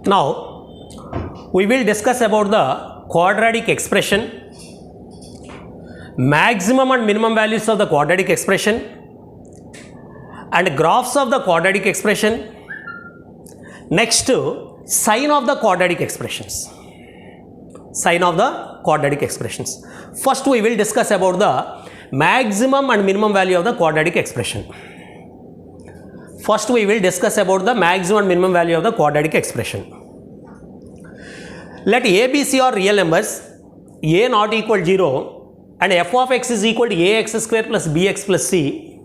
Now we will discuss about the quadratic expression, maximum and minimum values of the quadratic expression, and graphs of the quadratic expression. Next, sign of the quadratic expressions. Sign of the quadratic expressions. First we will discuss about the maximum and minimum value of the quadratic expression. First we will discuss about the maximum and minimum value of the quadratic expression. Let a, b, c are real numbers, a not equal 0 and f of x is equal to ax square plus bx plus c.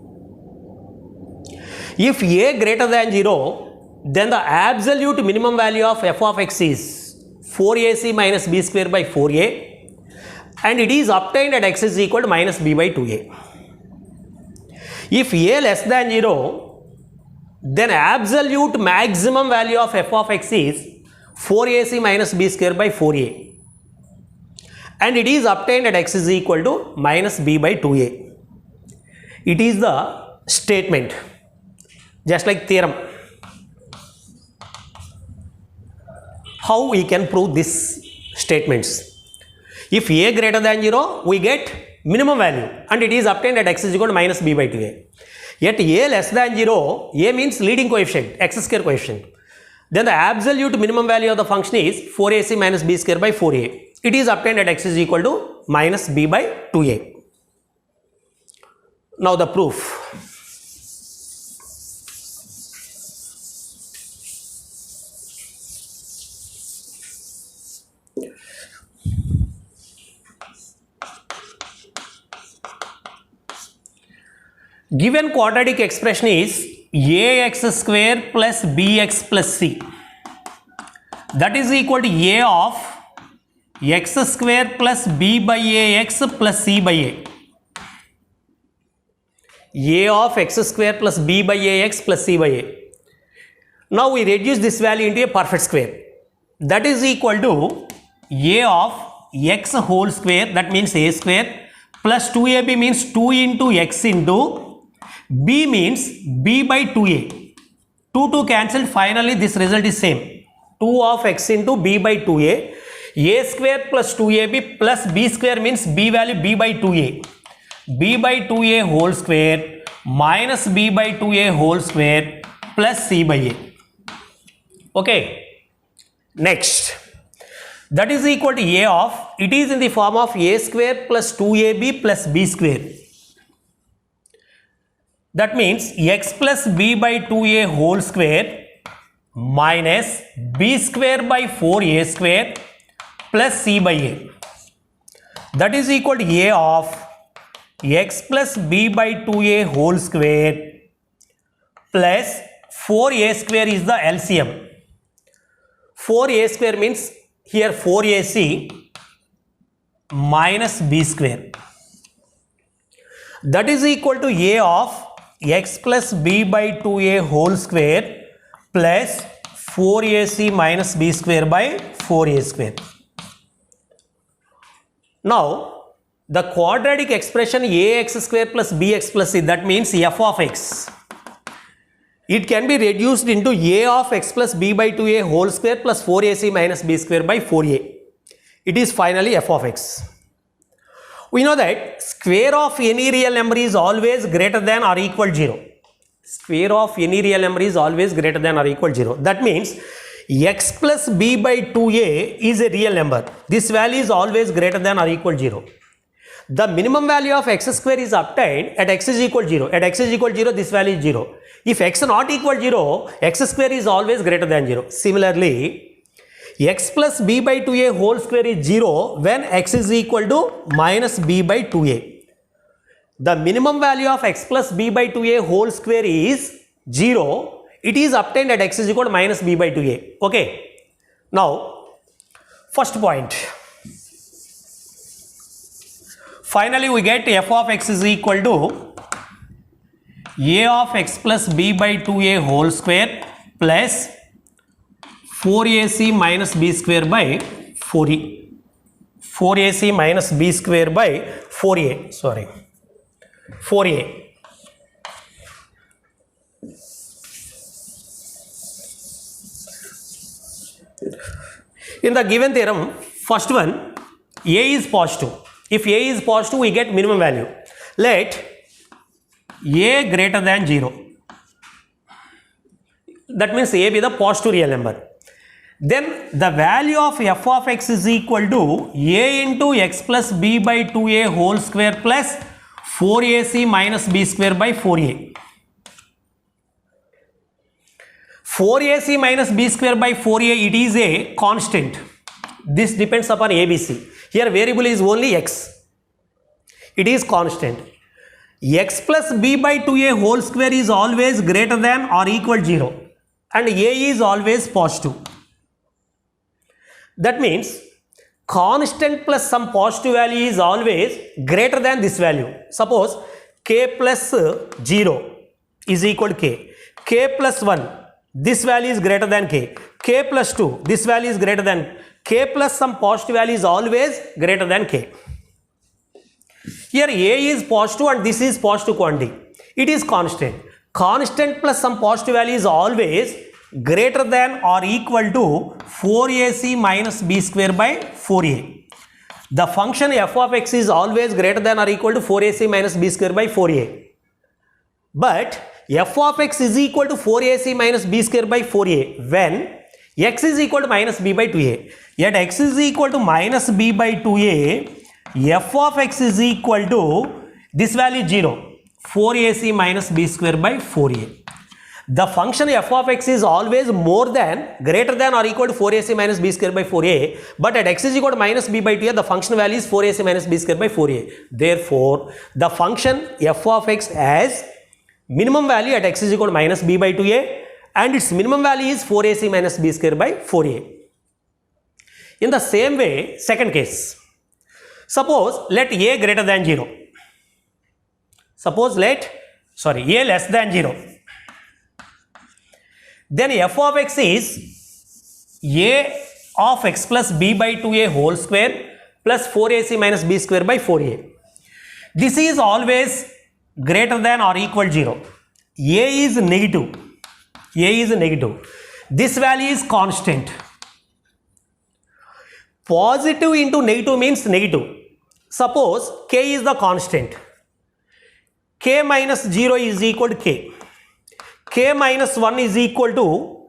If a greater than 0, then the absolute minimum value of f of x is 4ac minus b square by 4a, and it is obtained at x is equal to minus b by 2a. If a less than 0, then absolute maximum value of f of x is 4ac minus b square by 4a, and it is obtained at x is equal to minus b by 2a. It is the statement, just like theorem. How we can prove these statements? If a greater than 0, we get minimum value and it is obtained at x is equal to minus b by 2a. Yet a less than 0, a means leading coefficient, x square coefficient. Then the absolute minimum value of the function is 4ac minus b square by 4a. It is obtained at x is equal to minus b by 2a. Now the proof. Given quadratic expression is ax square plus bx plus c. That is equal to a of x square plus b by ax plus c by a. A of x square plus b by ax plus c by a. Now we reduce this value into a perfect square. That is equal to a of x whole square, that means a square, plus 2ab means 2 into x into b means b by 2a. 2 cancelled, finally this result is same. 2 of x into b by 2a. A square plus 2ab plus b square means b value b by 2a. b by 2a whole square minus b by 2a whole square plus c by a. Okay. Next. That is equal to a of, it is in the form of a square plus 2ab plus b square. That means x plus b by 2a whole square minus b square by 4a square plus c by a. That is equal to a of x plus b by 2a whole square plus 4a square is the LCM. 4a square means here 4ac minus b square. That is equal to a of x plus b by 2a whole square plus 4ac minus b square by 4a square. Now the quadratic expression ax square plus bx plus c, that means f of x, it can be reduced into a of x plus b by 2a whole square plus 4ac minus b square by 4a. It is finally f of x. We know that square of any real number is always greater than or equal to 0. Square of any real number is always greater than or equal to 0. That means x plus b by 2a is a real number. This value is always greater than or equal to 0. The minimum value of x square is obtained at x is equal to 0. At x is equal to 0, this value is 0. If x not equal to 0, x square is always greater than 0. Similarly, x plus b by 2a whole square is 0 when x is equal to minus b by 2a. The minimum value of x plus b by 2a whole square is 0. It is obtained at x is equal to minus b by 2a. Okay. Now, first point. Finally, we get f of x is equal to a of x plus b by 2a whole square plus 4ac minus b square by 4e. 4ac minus b square by 4a. Sorry. 4a. In the given theorem, first one, A is positive. If A is positive, we get minimum value. Let A greater than 0. That means A be the positive real number. Then the value of f of x is equal to a into x plus b by 2a whole square plus 4ac minus b square by 4a. 4ac minus b square by 4a, it is a constant. This depends upon ABC. Here variable is only x. It is constant. X plus b by 2a whole square is always greater than or equal to 0. And a is always positive. That means constant plus some positive value is always greater than this value. Suppose k plus 0 is equal to k. K plus 1, this value is greater than k. K plus 2, this value is greater than k plus some positive value is always greater than k. Here a is positive and this is positive quantity. It is constant. Constant plus some positive value is always greater than or equal to 4ac minus b square by 4a. The function f of x is always greater than or equal to 4ac minus b square by 4a. But f of x is equal to 4ac minus b square by 4a when x is equal to minus b by 2a. Yet x is equal to minus b by 2a, f of x is equal to this value 0, 4ac minus b square by 4a. The function f of x is always more than, greater than or equal to 4ac minus b square by 4a, but at x is equal to minus b by 2a, the function value is 4ac minus b square by 4a. Therefore, the function f of x has minimum value at x is equal to minus b by 2a and its minimum value is 4ac minus b square by 4a. In the same way, second case, suppose let a greater than 0. Suppose let, a less than 0. Then f of x is a of x plus b by 2a whole square plus 4ac minus b square by 4a. This is always greater than or equal to 0. A is negative. A is negative. This value is constant. Positive into negative means negative. Suppose k is the constant. K minus 0 is equal to k. K minus 1 is equal to,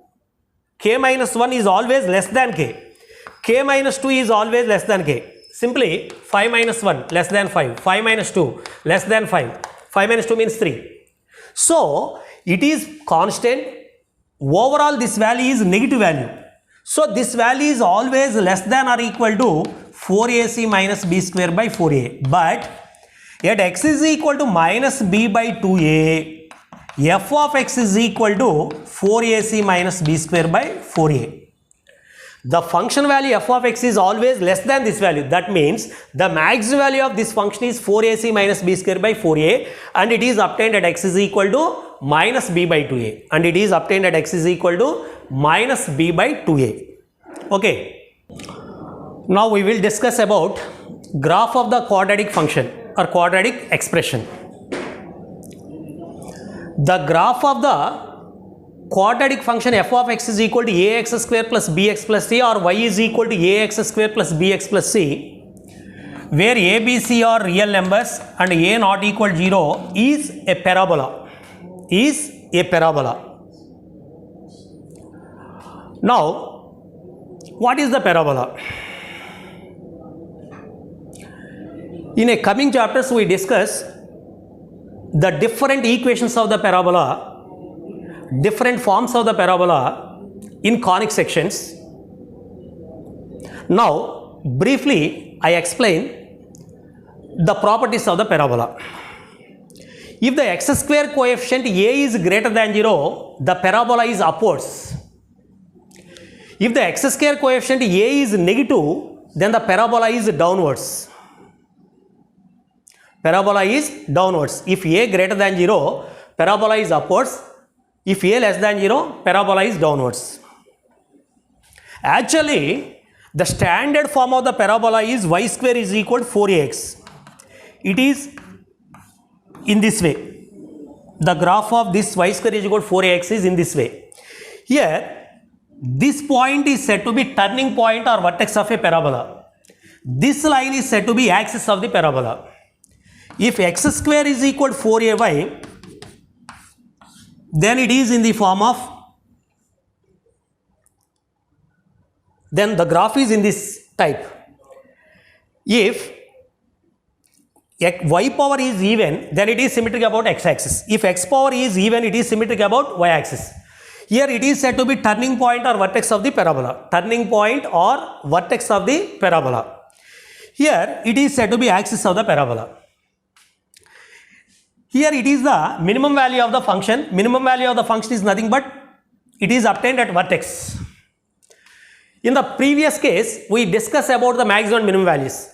k minus 1 is always less than k. K minus 2 is always less than k. Simply 5 minus 1 less than 5. 5 minus 2 less than 5. 5 minus 2 means 3. So it is constant. Overall this value is negative value. So this value is always less than or equal to 4ac minus b square by 4a. But at x is equal to minus b by 2a, f of x is equal to 4ac minus b square by 4a. The function value f of x is always less than this value. That means the max value of this function is 4ac minus b square by 4a and it is obtained at x is equal to minus b by 2a. And it is obtained at x is equal to minus b by 2a. Okay. Now we will discuss about graph of the quadratic function or quadratic expression. The graph of the quadratic function f of x is equal to ax square plus bx plus c or y is equal to ax square plus bx plus c, where a, b, c are real numbers and a not equal to 0 is a parabola. Is a parabola. Now, what is the parabola? In a coming chapters we discuss the different equations of the parabola, different forms of the parabola in conic sections. Now, briefly, I explain the properties of the parabola. If the x square coefficient a is greater than 0, the parabola is upwards. If the x square coefficient a is negative, then the parabola is downwards. Parabola is downwards. If a greater than 0, parabola is upwards. If a less than 0, parabola is downwards. Actually, the standard form of the parabola is y square is equal to 4ax. It is in this way. The graph of this y square is equal to 4ax is in this way. Here, This point is said to be turning point or vertex of a parabola. This line is said to be axis of the parabola. If x square is equal to 4ay, then it is in the form of, then the graph is in this type. If y power is even, then it is symmetric about x axis. If x power is even, it is symmetric about y axis. Here it is said to be turning point or vertex of the parabola. Turning point or vertex of the parabola. Here it is said to be axis of the parabola. Here it is the minimum value of the function. Minimum value of the function is nothing but it is obtained at vertex. In the previous case, we discussed about the maximum and minimum values.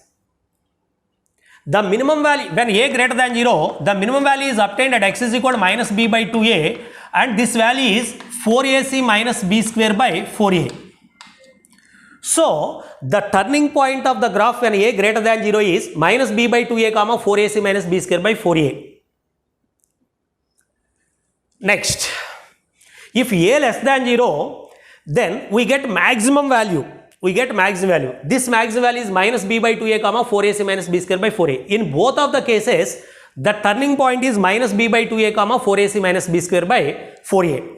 The minimum value, when a greater than 0, the minimum value is obtained at x is equal to minus b by 2a, and this value is 4ac minus b square by 4a. So, the turning point of the graph when a greater than 0 is minus b by 2a comma 4ac minus b square by 4a. Next, if a less than 0, then we get maximum value. We get maximum value. This maximum value is minus b by 2a comma 4ac minus b square by 4a. In both of the cases, the turning point is minus b by 2a comma 4ac minus b square by 4a.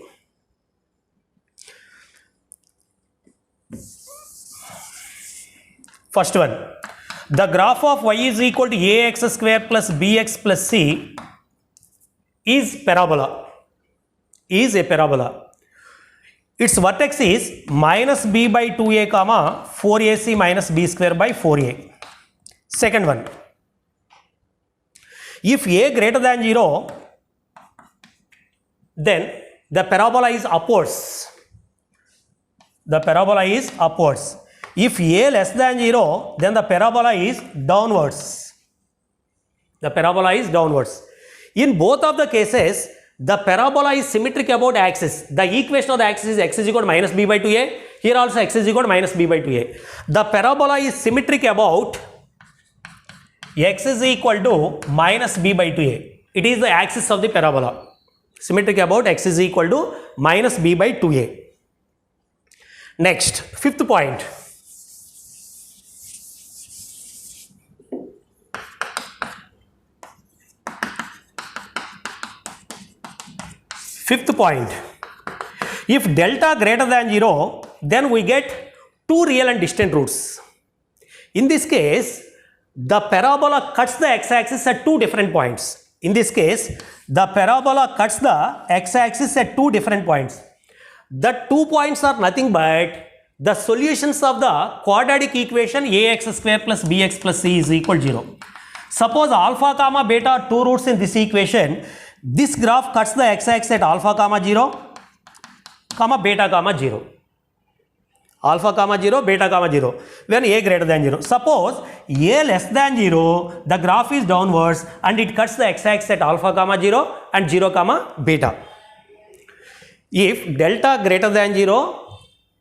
First one, the graph of y is equal to ax square plus bx plus c is parabola. Is a parabola. Its vertex is minus b by 2a comma 4ac minus b square by 4a. Second one, if a greater than 0, then the parabola is upwards. The parabola is upwards. If a less than 0, then the parabola is downwards. The parabola is downwards. In both of the cases, the parabola is symmetric about axis. The equation of the axis is x is equal to minus b by 2a. Here also x is equal to minus b by 2a. The parabola is symmetric about x is equal to minus b by 2a. It is the axis of the parabola. Symmetric about x is equal to minus b by 2a. Next, fifth point. Fifth point, if delta greater than 0, then we get two real and distant roots. In this case, the parabola cuts the x-axis at two different points. In this case, the parabola cuts the x-axis at two different points. The 2 points are nothing but the solutions of the quadratic equation ax square plus bx plus c is equal to 0. Suppose alpha comma beta are two roots in this equation. This graph cuts the x-axis at alpha comma 0, comma beta comma 0. Alpha comma 0, beta comma 0 when a greater than 0. Suppose a less than 0, the graph is downwards and it cuts the x-axis at alpha comma 0 and 0 comma beta. If delta greater than 0,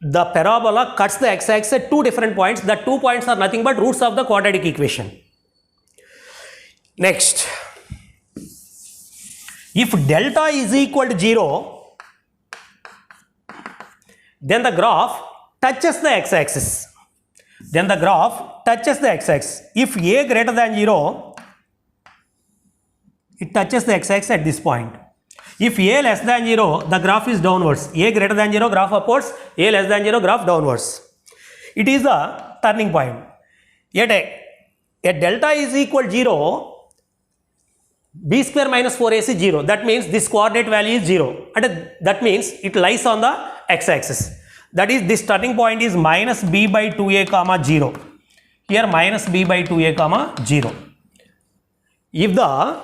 the parabola cuts the x-axis at two different points. The 2 points are nothing but roots of the quadratic equation. Next, if delta is equal to 0, then the graph touches the x-axis. Then the graph touches the x-axis. If a greater than 0, it touches the x-axis at this point. If a less than 0, the graph is downwards. A greater than 0, graph upwards. A less than 0, graph downwards. It is the turning point. Yet a delta is equal to 0, b square minus 4ac is 0. That means this coordinate value is 0. And that means it lies on the x-axis. That is, this turning point is minus b by 2a comma 0. Here minus b by 2a comma 0. If the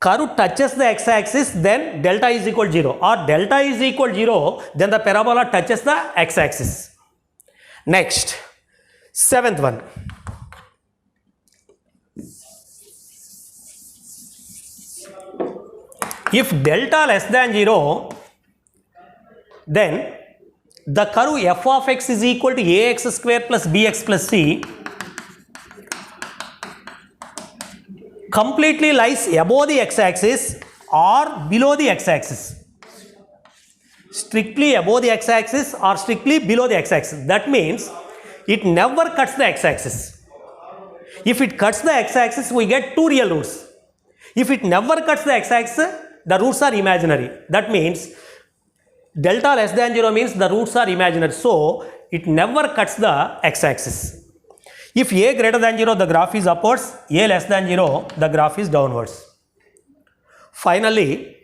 curve touches the x-axis, then delta is equal to 0. Or delta is equal to 0, then the parabola touches the x-axis. Next, seventh one. If delta less than 0, then the curve f of x is equal to ax square plus bx plus c completely lies above the x-axis or below the x-axis. strictly above the x-axis or strictly below the x-axis. That means it never cuts the x-axis. If it cuts the x-axis, we get two real roots. If it never cuts the x-axis, the roots are imaginary. That means delta less than 0 means the roots are imaginary. So it never cuts the x-axis. If a greater than 0, the graph is upwards. A less than 0, the graph is downwards. Finally,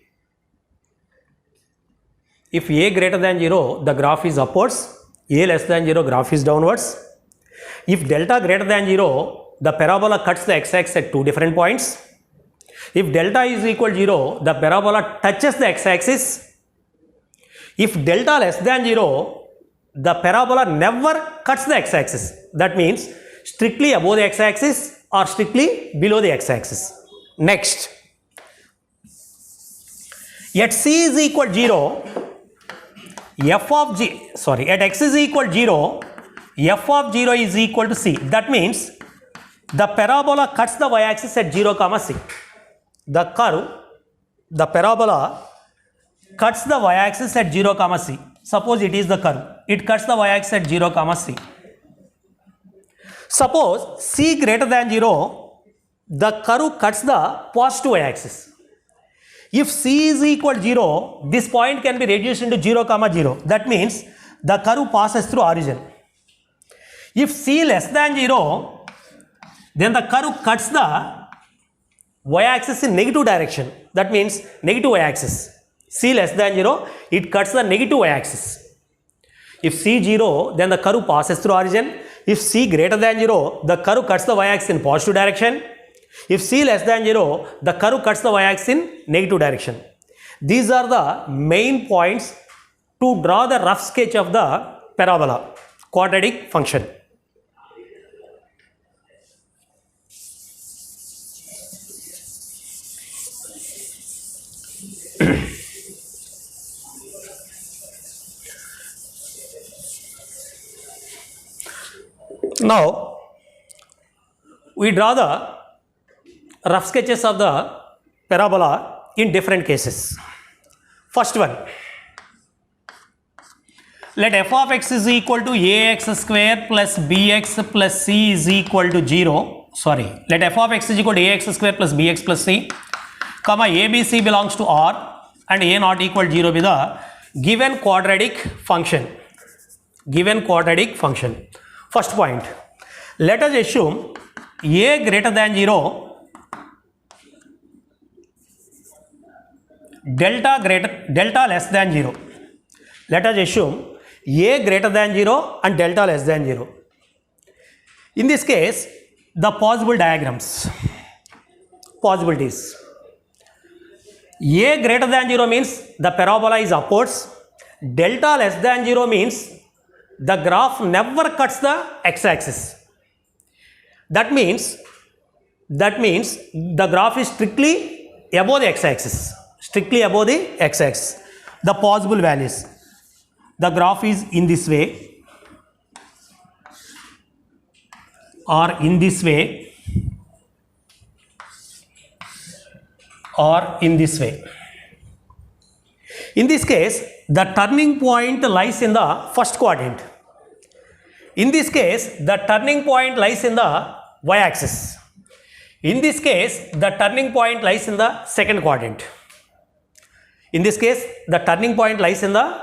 if a greater than 0, the graph is upwards. A less than 0, graph is downwards. If delta greater than 0, the parabola cuts the x-axis at two different points. If delta is equal to 0, the parabola touches the x-axis. If delta less than 0, the parabola never cuts the x-axis. That means strictly above the x-axis or strictly below the x-axis. Next, at c is equal to 0, at x is equal to 0, f of 0 is equal to c. That means the parabola cuts the y-axis at 0, c. The parabola cuts the y-axis at 0, c. Suppose it is the curve. It cuts the y-axis at 0, c. Suppose c greater than 0, the curve cuts the positive y-axis. If c is equal to 0, this point can be reduced into 0, 0. That means the curve passes through origin. If c less than 0, then the curve cuts the y-axis in negative direction. That means negative y-axis. C less than 0, it cuts the negative y-axis. If c 0, then the curve passes through origin. If c greater than 0, the curve cuts the y-axis in positive direction. If c less than 0, the curve cuts the y-axis in negative direction. These are the main points to draw the rough sketch of the parabola, quadratic function. Now, we draw the rough sketches of the parabola in different cases. First one, let f of x is equal to ax square plus bx plus c is equal to 0. Let f of x is equal to ax square plus bx plus c, comma abc belongs to R and a not equal to 0 be the given quadratic function. First point, let us assume a greater than 0, delta less than 0. Let us assume a greater than 0 and delta less than 0. In this case, the possibilities. A greater than 0 means the parabola is upwards. Delta less than 0 means the graph never cuts the x-axis. That means the graph is strictly above the x-axis. The possible values. The graph is in this way or in this way or in this way. In this case, the turning point lies in the first quadrant. In this case, the turning point lies in the y-axis. In this case, the turning point lies in the second quadrant. In this case, the turning point lies in the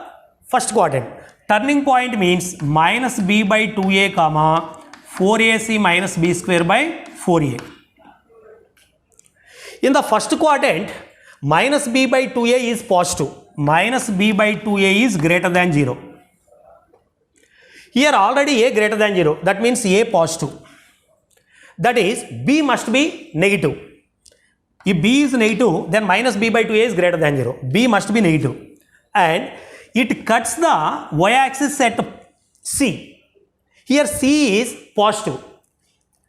first quadrant. Turning point means minus b by 2a, 4ac minus b square by 4a. In the first quadrant, minus b by 2a is positive. Minus b by 2a is greater than 0. Here already a greater than 0. That means a positive. That is, b must be negative. If b is negative, then minus b by 2a is greater than 0. b must be negative. And it cuts the y-axis at c. Here c is positive.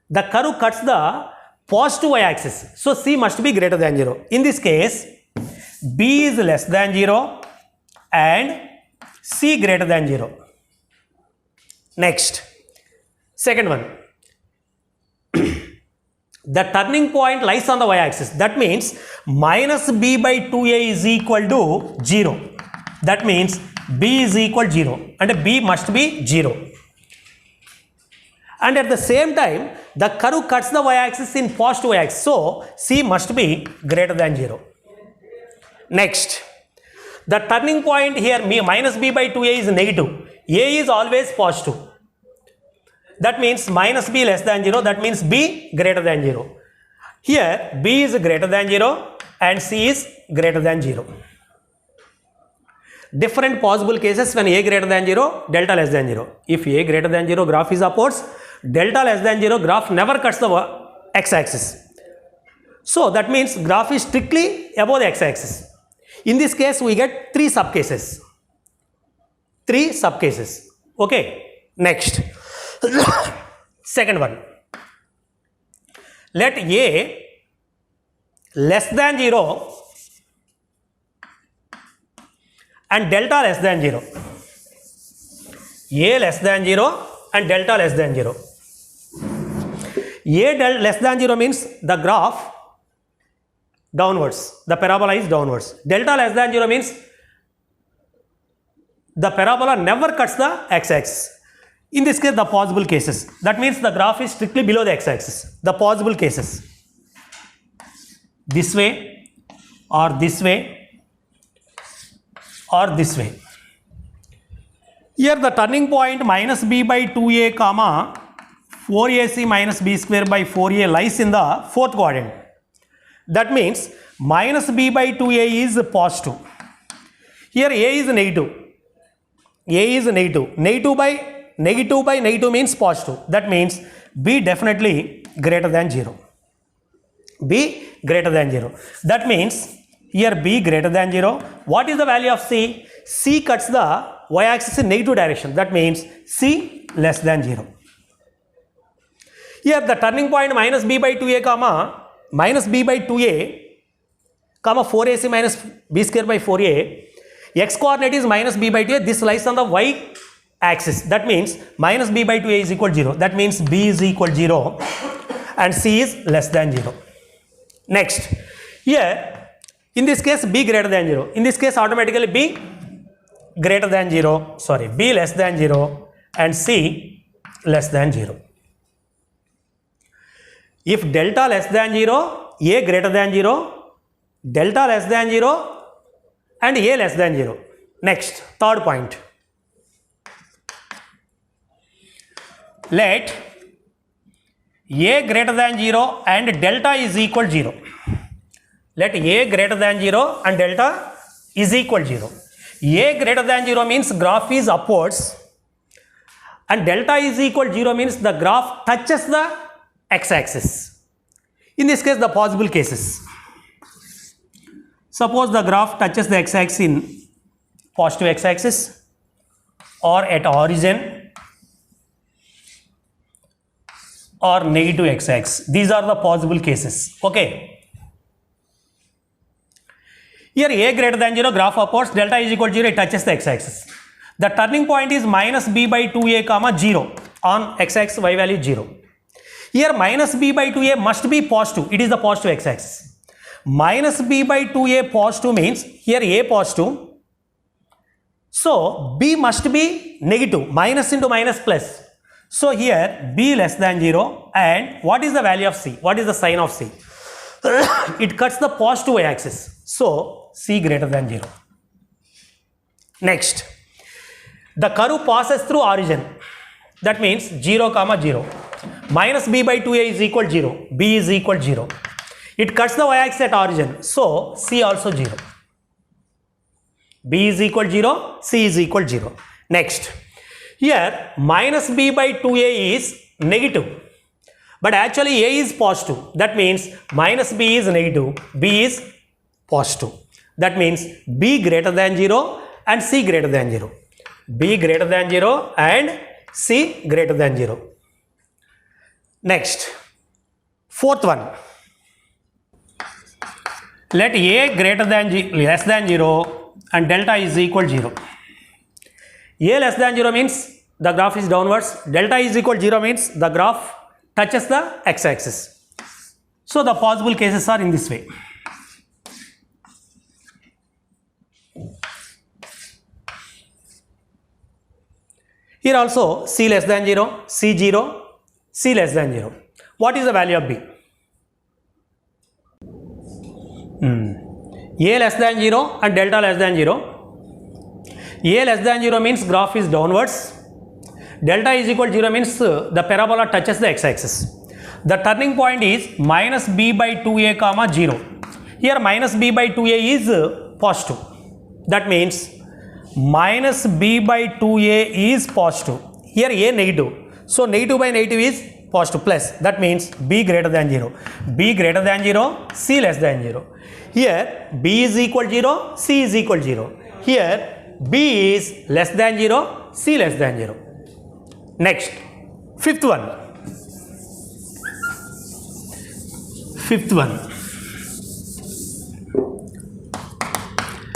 The curve cuts the positive y-axis. So c must be greater than 0. In this case, b is less than 0 and c greater than 0. Next, second one. The turning point lies on the y-axis. That means minus b by 2a is equal to 0. That means B is equal 0 and B must be 0. And at the same time, the curve cuts the y-axis in positive y-axis. So, C must be greater than 0. Next, the turning point here minus B by 2A is negative. A is always positive. That means minus B less than 0. That means B greater than 0. Here, B is greater than 0 and C is greater than 0. Different possible cases when A greater than 0, delta less than 0. If A greater than 0, graph is upwards. Delta less than 0, graph never cuts the x-axis. So, that means graph is strictly above the x-axis. In this case, we get 3 subcases. 3 subcases. Okay. Next. Second one. Let A less than 0 and delta less than 0. A less than 0 and delta less than 0. A less than 0 means the graph downwards, the parabola is downwards. Delta less than 0 means the parabola never cuts the x-axis. In this case, the possible cases. That means the graph is strictly below the x-axis. The possible cases. This way or this way or this way. Here the turning point minus B by 2A comma 4AC minus B square by 4A lies in the 4th quadrant. That means minus B by 2A is positive. Here A is negative. A is negative. Negative by negative means positive. That means B definitely greater than 0. B greater than 0. That means here B greater than 0. What is the value of C? C cuts the y-axis in negative direction. That means C less than 0. Here the turning point minus B by 2A comma minus B by 2A comma 4AC minus B square by 4A. X coordinate is minus B by 2A. This lies on the y axis. That means minus B by 2A is equal to 0. That means B is equal to 0 and C is less than 0. Next, here in this case B greater than 0. In this case automatically B greater than 0, sorry, B less than 0 and C less than 0. If delta less than 0, A greater than 0, delta less than 0 and A less than 0. Next, third point. Let A greater than 0 and delta is equal to 0. Let A greater than 0 and delta is equal to 0. A greater than 0 means graph is upwards and delta is equal to 0 means the graph touches the x-axis. In this case, the possible cases. Suppose the graph touches the x-axis in positive x-axis or at origin or negative x-axis. These are the possible cases. Okay. Here A greater than 0, graph upwards, delta is equal to 0, it touches the x-axis. The turning point is minus B by 2A comma 0 on x-axis, y value 0. Here minus B by 2A must be positive, it is the positive x-axis. Minus B by 2A positive means here A positive. So B must be negative, minus into minus plus. So here B less than 0 and what is the value of C? What is the sign of C? It cuts the positive y-axis. So C greater than 0. Next, the curve passes through origin. That means 0 comma 0. Minus B by 2A is equal to 0. B is equal to 0. It cuts the y-axis at origin. So C also 0. B is equal to 0. C is equal to 0. Next, here minus B by 2A is negative. But actually A is positive. That means minus B is negative. B is positive. That means B greater than 0 and C greater than 0. B greater than 0 and C greater than 0. Next, fourth one. Let A greater than less than 0 and delta is equal to 0. A less than 0 means the graph is downwards. Delta is equal to 0 means the graph touches the x-axis. So the possible cases are in this way. Here also C less than 0, C 0, C less than 0. What is the value of B? A less than 0 and delta less than 0. A less than 0 means graph is downwards. Delta is equal to 0 means the parabola touches the x-axis. The turning point is minus b by 2a comma 0. Here minus b by 2a is positive. That means minus b by 2a is positive. Here a negative. So negative by negative is positive plus. That means b greater than 0. B greater than 0, c less than 0. Here b is equal to 0, c is equal to 0. Here b is less than 0, c less than 0. Next, fifth one.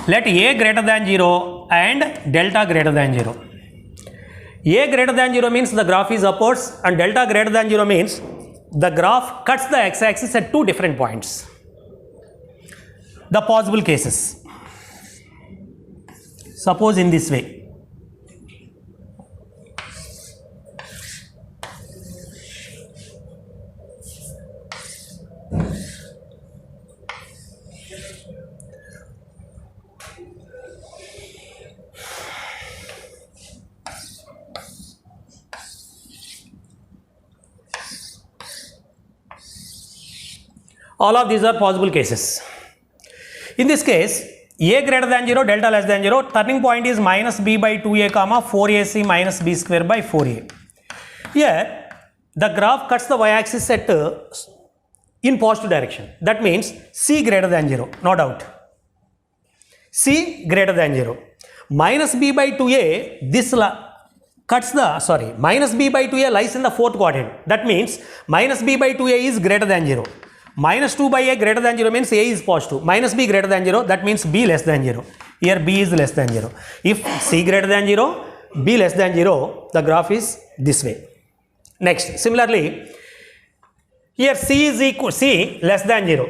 Let a greater than 0 and delta greater than 0. A greater than 0 means the graph is upwards, and delta greater than 0 means the graph cuts the x-axis at two different points. The possible cases. Suppose in this way. All of these are possible cases. In this case, a greater than 0, delta less than 0, turning point is minus b by 2a comma 4ac minus b square by 4a. Here, the graph cuts the y-axis at in positive direction. That means c greater than 0, no doubt. C greater than 0. Minus b by 2a, this minus b by 2a lies in the fourth quadrant. That means minus b by 2a is greater than 0. Minus 2 by a greater than 0 means a is positive. Minus b greater than 0, that means b less than 0. Here b is less than 0. If c greater than 0, b less than 0, the graph is this way. Next, similarly, here c less than 0.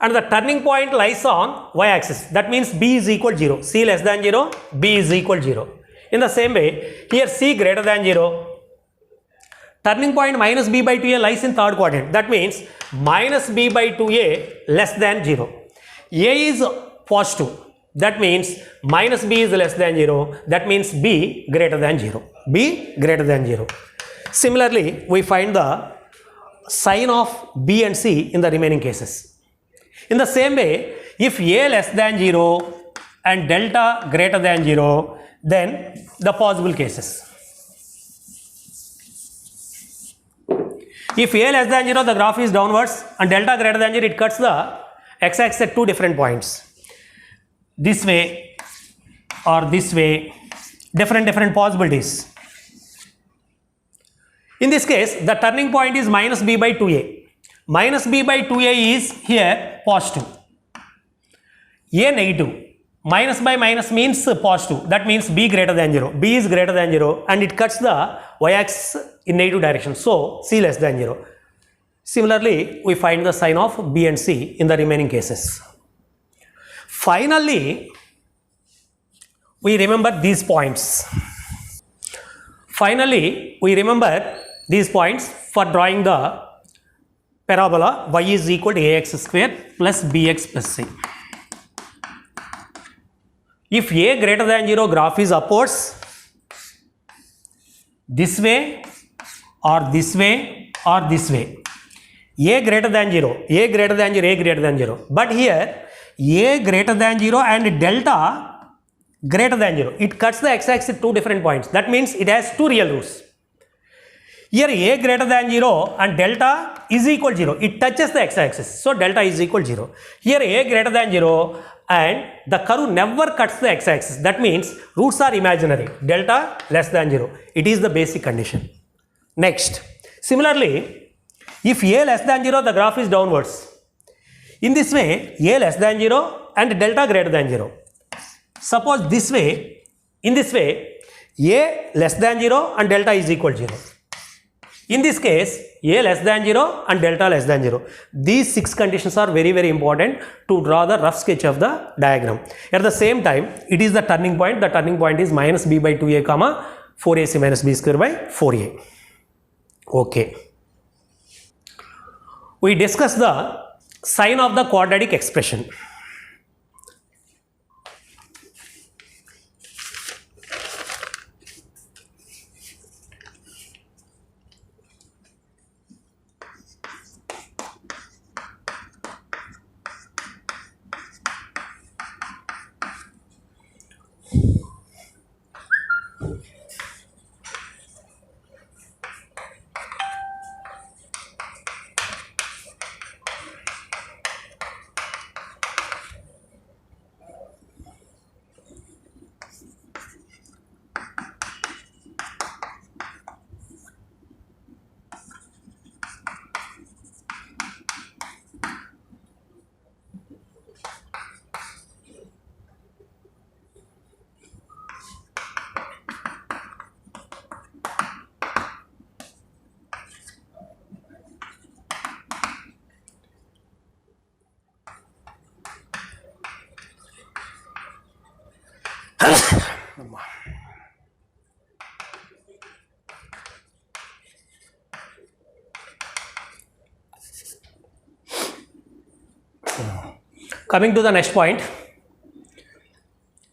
And the turning point lies on y-axis. That means b is equal to 0. C less than 0, b is equal to 0. In the same way, here c greater than 0. Turning point minus b by 2a lies in third quadrant. That means minus b by 2a less than 0. A is positive. That means minus b is less than 0. That means b greater than 0. B greater than 0. Similarly, we find the sign of b and c in the remaining cases. In the same way, if a less than 0 and delta greater than 0, then the possible cases. If a less than 0, the graph is downwards, and delta greater than 0, it cuts the x-axis at two different points. This way or this way, different possibilities. In this case, the turning point is minus b by 2a. Minus b by 2a is here positive. A negative. Minus by minus means positive. That means b greater than 0. B is greater than 0, and it cuts the y-axis in negative direction. So, c less than 0. Similarly, we find the sign of b and c in the remaining cases. Finally, we remember these points. Finally, we remember these points for drawing the parabola y is equal to ax square plus bx plus c. If a greater than 0, graph is upwards, this way or this way or this way. A greater than 0, a greater than 0, a greater than 0. But here a greater than 0 and delta greater than 0. It cuts the x-axis at two different points. That means it has two real roots. Here a greater than 0 and delta is equal to 0. It touches the x-axis. So delta is equal to 0. Here a greater than 0 and the curve never cuts the x-axis. That means roots are imaginary. Delta less than 0. It is the basic condition. Next, similarly, if a less than 0, the graph is downwards. In this way, a less than 0 and delta greater than 0. Suppose this way, in this way, a less than 0 and delta is equal to 0. In this case, a less than 0 and delta less than 0. These 6 conditions are very important to draw the rough sketch of the diagram. At the same time, it is the turning point. The turning point is minus b by 2a comma 4ac minus b square by 4a. Okay. We discussed the sign of the quadratic expression. Coming to the next point,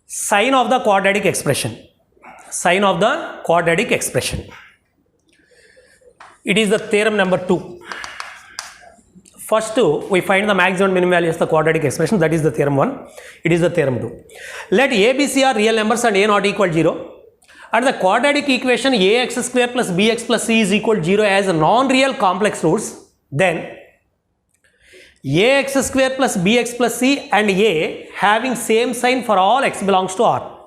sign of the quadratic expression. Sign of the quadratic expression. It is the theorem number 2. First we find the maximum and minimum values of the quadratic expression, that is the theorem 1. It is the theorem 2. Let a, b, c are real numbers and a not equal 0. And the quadratic equation ax square plus bx plus c is equal to 0 as non-real complex roots, then ax square plus bx plus c and a having same sign for all x belongs to R.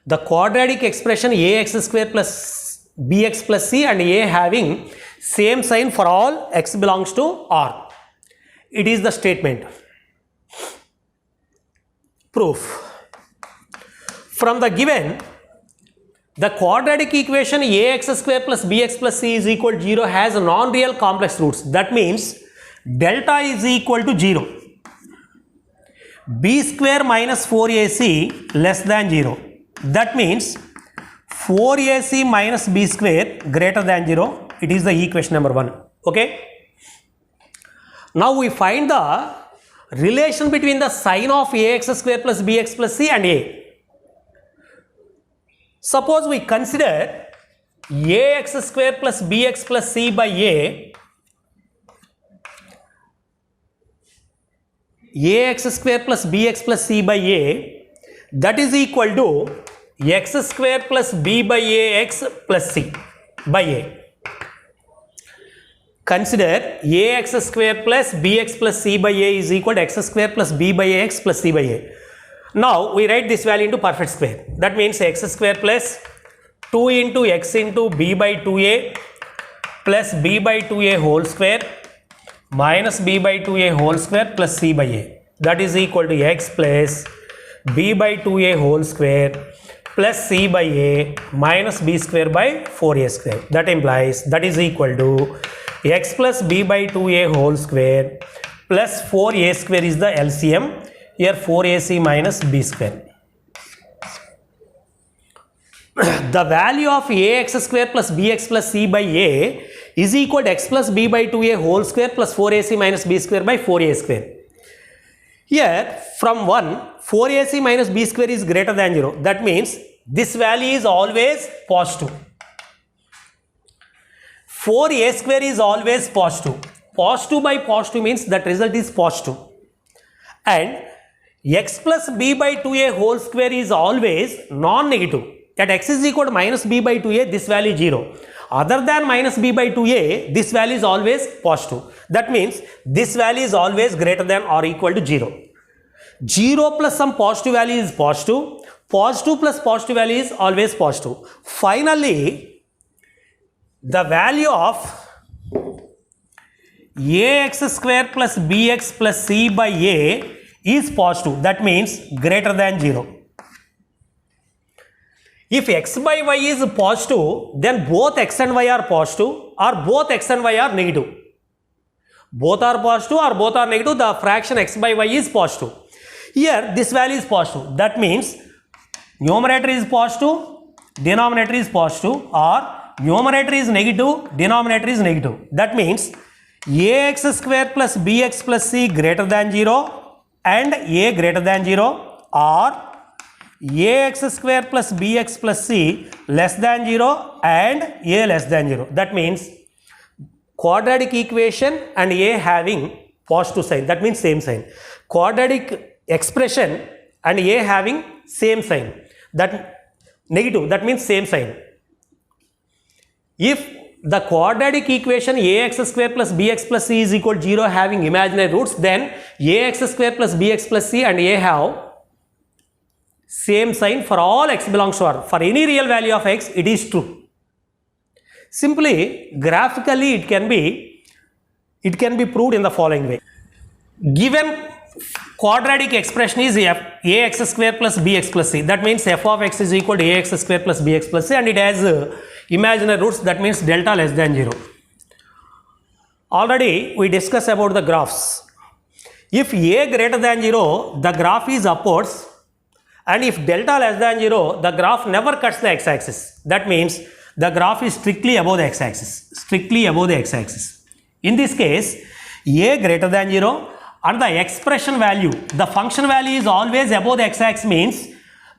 The quadratic expression ax square plus bx plus c and a having same sign for all x belongs to R. It is the statement. Proof. From the given, the quadratic equation ax square plus bx plus c is equal to 0 has non-real complex roots. That means delta is equal to 0. B square minus 4ac less than 0. That means 4ac minus b square greater than 0. It is the equation number 1. Okay. Now we find the relation between the sign of ax square plus bx plus c and a. Suppose we consider ax square plus bx plus c by a, ax square plus bx plus c by a, that is equal to x square plus b by ax plus c by a. Consider ax square plus bx plus c by a is equal to x square plus b by ax plus c by a. Now we write this value into perfect square. That means x square plus 2 into x into b by 2a plus b by 2a whole square minus b by 2a whole square plus c by a. That is equal to x plus b by 2a whole square plus c by a minus b square by 4a square. That implies that is equal to x plus b by 2a whole square plus 4a square is the LCM. Here 4ac minus b square. The value of ax square plus bx plus c by a is equal to x plus b by 2a whole square plus 4ac minus b square by 4a square. Here from 1, 4ac minus b square is greater than 0. That means this value is always positive. 4a square is always positive. Positive by positive means that result is positive. And x plus b by 2a whole square is always non-negative. At x is equal to minus b by 2a, this value is 0. Other than minus b by 2a, this value is always positive. That means this value is always greater than or equal to 0. 0 plus some positive value is positive. Positive plus positive value is always positive. Finally, the value of ax square plus bx plus c by a is positive. That means greater than 0. If x by y is positive, then both x and y are positive or both x and y are negative. Both are positive or both are negative, the fraction x by y is positive. Here this value is positive. That means numerator is positive, denominator is positive, or numerator is negative, denominator is negative. That means ax square plus bx plus c greater than 0 and a greater than 0, or ax square plus bx plus c less than 0 and a less than 0. That means quadratic equation and a having positive sign, that means same sign. Quadratic expression and a having same sign, that negative, that means same sign. If the quadratic equation ax square plus bx plus c is equal to 0 having imaginary roots, then ax square plus bx plus c and a have same sign for all x belongs to R. For any real value of x, it is true. Simply, graphically it can be proved in the following way. Given quadratic expression is ax square plus bx plus c, that means f of x is equal to ax square plus bx plus c, and it has imaginary roots, that means delta less than 0. Already we discussed about the graphs. If a greater than 0, the graph is upwards, and if delta less than 0, the graph never cuts the x-axis. That means the graph is strictly above the x-axis, In this case, a greater than 0 and the expression value, the function value is always above the x-axis, means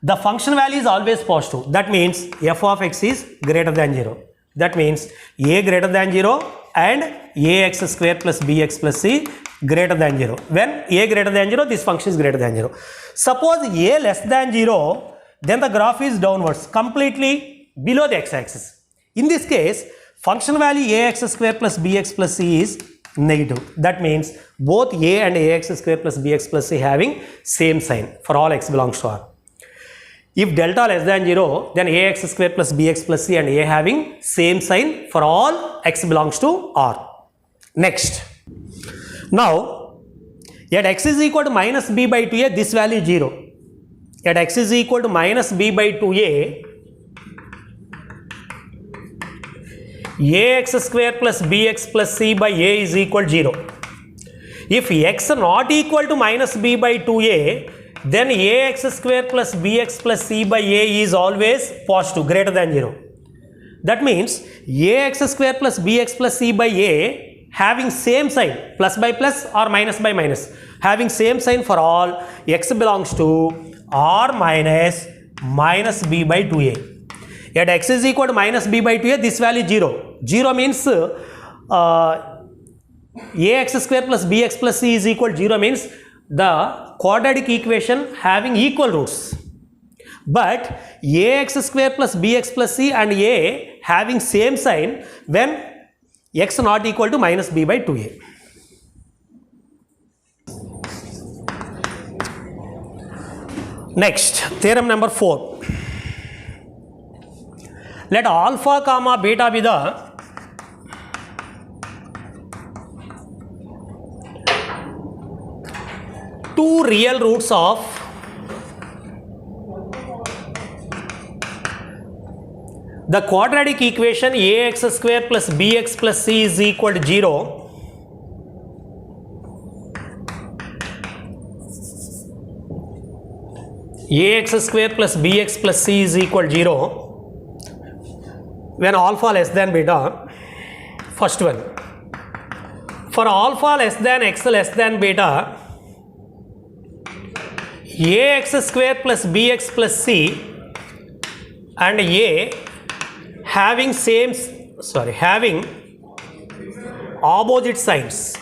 the function value is always positive. That means f of x is greater than 0. That means a greater than 0 and ax square plus bx plus c greater than 0. When a greater than 0, this function is greater than 0. Suppose a less than 0, then the graph is downwards, completely below the x-axis. In this case, function value ax square plus bx plus c is negative. That means both a and ax square plus bx plus c having same sign for all x belongs to R. If delta less than 0, then ax square plus bx plus c and a having same sign for all x belongs to R. Next, now at x is equal to minus b by 2a, this value is 0. At x is equal to minus b by 2a, ax square plus bx plus c by a is equal to 0. If x not equal to minus b by 2a, then ax square plus bx plus c by a is always positive, greater than 0. That means ax square plus bx plus c by a having same sign, plus by plus or minus by minus, having same sign for all x belongs to R minus b by 2a. At x is equal to minus b by 2a, this value is 0. 0 means ax square plus bx plus c is equal to 0, means the quadratic equation having equal roots. But ax square plus bx plus c and a having same sign when x not equal to minus b by 2a. Next, theorem number 4. Let alpha comma beta be the two real roots of the quadratic equation ax square plus bx plus c is equal to 0. Ax square plus bx plus c is equal to 0 when alpha less than beta. First one, for alpha less than x less than beta, ax square plus bx plus c and a having having opposite signs.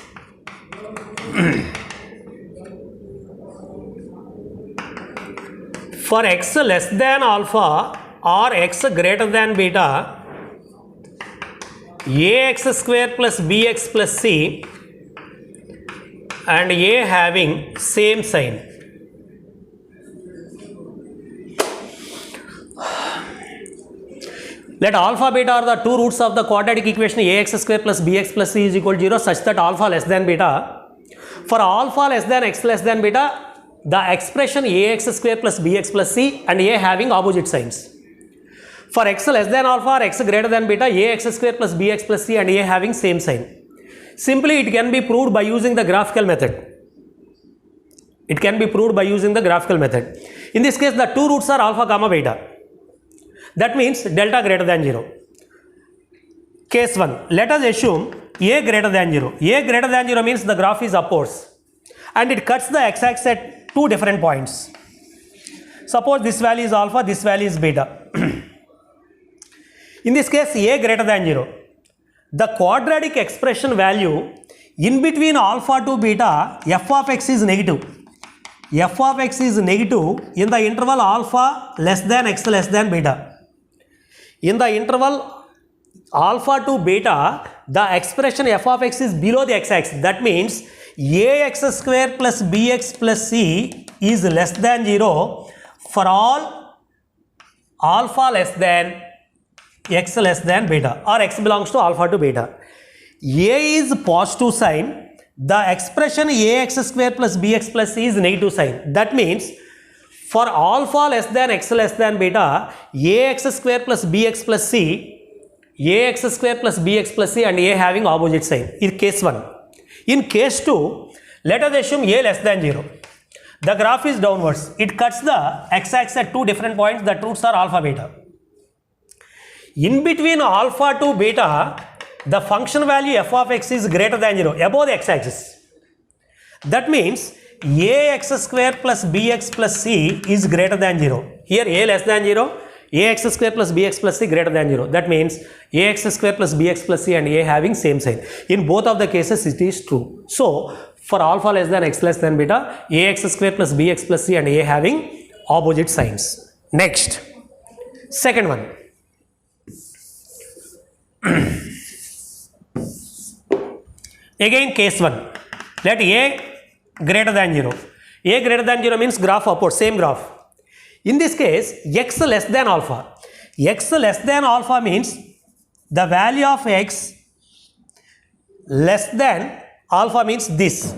For x less than alpha or x greater than beta, ax square plus bx plus c and a having same sign. Let alpha beta are the two roots of the quadratic equation ax square plus bx plus c is equal to 0 such that alpha less than beta. For alpha less than x less than beta, the expression ax square plus bx plus c and a having opposite signs. For x less than alpha or x greater than beta, ax square plus bx plus c and a having same sign. Simply it can be proved by using the graphical method. In this case, the two roots are alpha comma beta. That means delta greater than 0. Case 1, let us assume a greater than 0. A greater than 0 means the graph is upwards and it cuts the x-axis at two different points. Suppose this value is alpha, this value is beta. In this case, a greater than 0. The quadratic expression value in between alpha to beta, f of x is negative. F of x is negative in the interval alpha less than x less than beta. In the interval alpha to beta, the expression f of x is below the x-axis. That means ax square plus bx plus c is less than 0 for all alpha less than x less than beta, or x belongs to alpha to beta. A is positive sign, the expression ax square plus bx plus c is negative sign. That means for alpha less than x less than beta, ax square plus bx plus c, ax square plus bx plus c and a having opposite sign in case 1. In case 2, let us assume a less than 0. The graph is downwards. It cuts the x-axis at two different points. The roots are alpha beta. In between alpha to beta, the function value f of x is greater than 0 above the x-axis. That means ax square plus bx plus c is greater than 0. Here a less than 0, ax square plus bx plus c greater than 0. That means ax square plus bx plus c and a having same sign. In both of the cases it is true. So for alpha less than x less than beta, ax square plus bx plus c and a having opposite signs. Next, second one. Again case 1. Let a greater than 0. A greater than 0 means graph upward, same graph. In this case, x less than alpha. X less than alpha means the value of x less than alpha means this.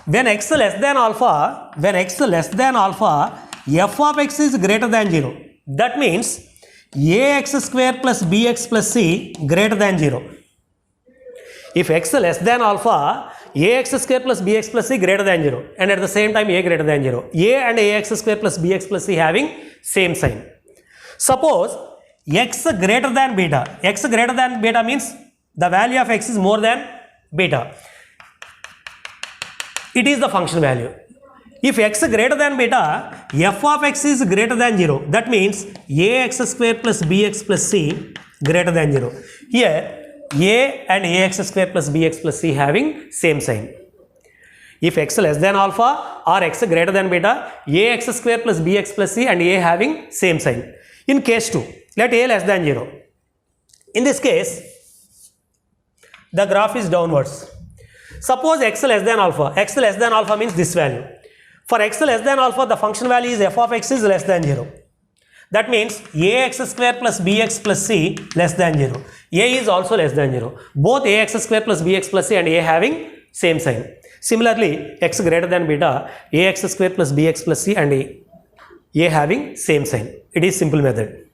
When x less than alpha, f of x is greater than 0. That means ax square plus bx plus c greater than 0. If x less than alpha, ax square plus bx plus c greater than 0, and at the same time a greater than 0. A and ax square plus bx plus c having same sign. Suppose x greater than beta. X greater than beta means the value of x is more than beta. It is the function value. If x greater than beta, f of x is greater than 0. That means ax square plus bx plus c greater than 0. Here a and ax square plus bx plus c having same sign. If x less than alpha or x greater than beta, ax square plus bx plus c and a having same sign. In case 2, let a less than 0. In this case, the graph is downwards. Suppose x less than alpha. X less than alpha means this value. For x less than alpha, the function value is f of x is less than 0. That means ax square plus bx plus c less than 0. A is also less than 0. Both ax square plus bx plus c and a having same sign. Similarly, x greater than beta, ax square plus bx plus c and a having same sign. It is simple method.